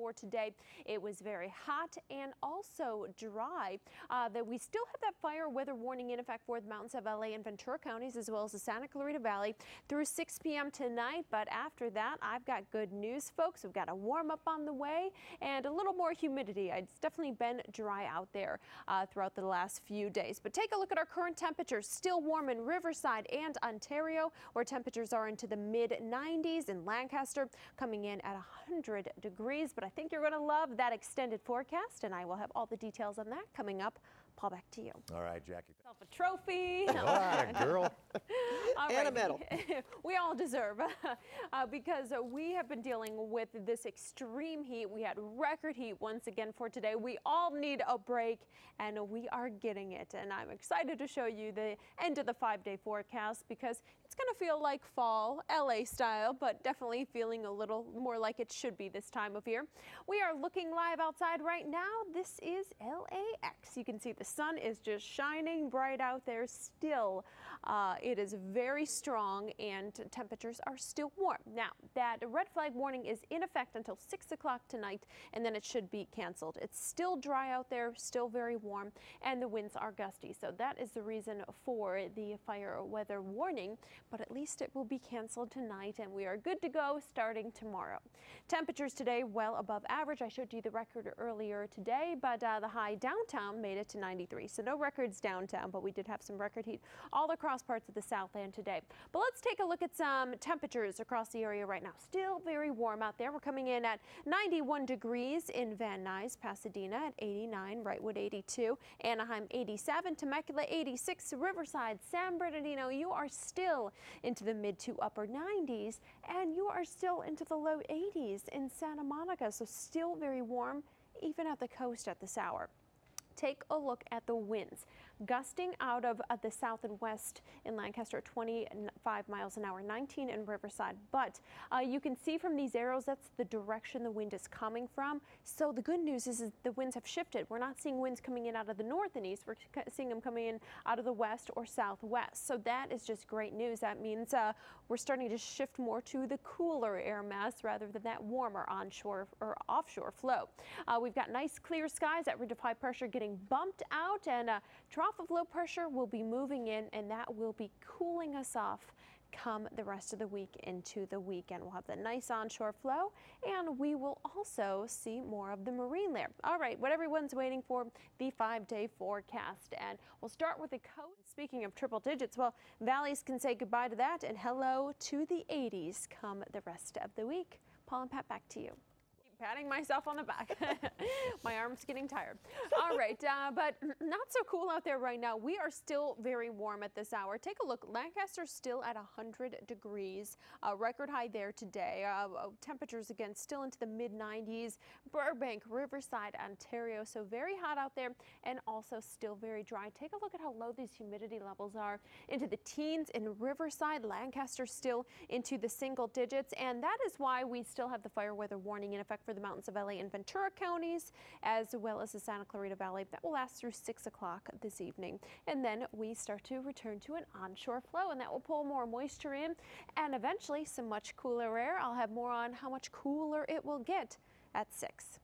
for today. It was very hot and also dry. That we still have that fire weather warning in effect for the mountains of LA and Ventura counties, as well as the Santa Clarita Valley through 6 p.m. tonight. But after that, I've got good news, folks. We've got a warm up on the way and a little more humidity. It's definitely been dry out there throughout the last few days. But take a look at our current temperatures. Still warm in Riverside and Ontario, where temperatures are into the mid-90s. In Lancaster, coming in at 100 degrees. But I think you're going to love that extended forecast, and I will have all the details on that coming up. Paul, back to you. All right, Jackie. Self a trophy. Girl. And a medal. We all deserve because we have been dealing with this extreme heat. We had record heat once again for today. We all need a break, and we are getting it. And I'm excited to show you the end of the 5-day forecast because it's going to feel like fall, LA style, but definitely feeling a little more like it should be this time of year. We are looking live outside right now. This is LAX. You can see the sun is just shining bright out there still. It is very strong and temperatures are still warm. Now, that red flag warning is in effect until 6 o'clock tonight, and then it should be canceled. It's still dry out there, still very warm, and the winds are gusty. So that is the reason for the fire weather warning, but at least it will be canceled tonight, and we are good to go starting tomorrow. Temperatures today well above average. I showed you the record earlier today, but the high downtown made it to 93. So no records downtown, but we did have some record heat all across parts of the Southland today. But let's take a look at some temperatures across the area right now. Still very warm out there. We're coming in at 91 degrees in Van Nuys, Pasadena at 89, Wrightwood 82, Anaheim 87, Temecula 86, Riverside, San Bernardino. You are still into the mid to upper 90s, and you are still into the low 80s in Santa Monica. So still very warm, even at the coast at this hour. Take a look at the winds. Gusting out of the south and west in Lancaster, 25 miles an hour, 19 in Riverside. But you can see from these arrows, that's the direction the wind is coming from. So the good news is the winds have shifted. We're not seeing winds coming in out of the north and east. We're seeing them coming in out of the west or southwest. So that is just great news. That means we're starting to shift more to the cooler air mass rather than that warmer onshore or offshore flow. We've got nice clear skies. That ridge of high pressure getting bumped out, and trough of low pressure will be moving in, and that will be cooling us off come the rest of the week into the weekend. We'll have the nice onshore flow, and we will also see more of the marine layer. All right, what everyone's waiting for, the 5-day forecast. And we'll start with the coast. Speaking of triple digits, well, valleys can say goodbye to that and hello to the 80s come the rest of the week. Paul and Pat, back to you. Patting myself on the back. My arm's getting tired. All right, but not so cool out there right now. We are still very warm at this hour. Take a look. Lancaster still at 100 degrees. Record high there today. Temperatures again still into the mid-90s. Burbank, Riverside, Ontario. So very hot out there and also still very dry. Take a look at how low these humidity levels are. Into the teens in Riverside. Lancaster still into the single digits. And that is why we still have the fire weather warning in effect for the mountains of LA and Ventura counties, as well as the Santa Clarita Valley. That will last through 6 o'clock this evening. And then we start to return to an onshore flow, and that will pull more moisture in and eventually some much cooler air. I'll have more on how much cooler it will get at 6.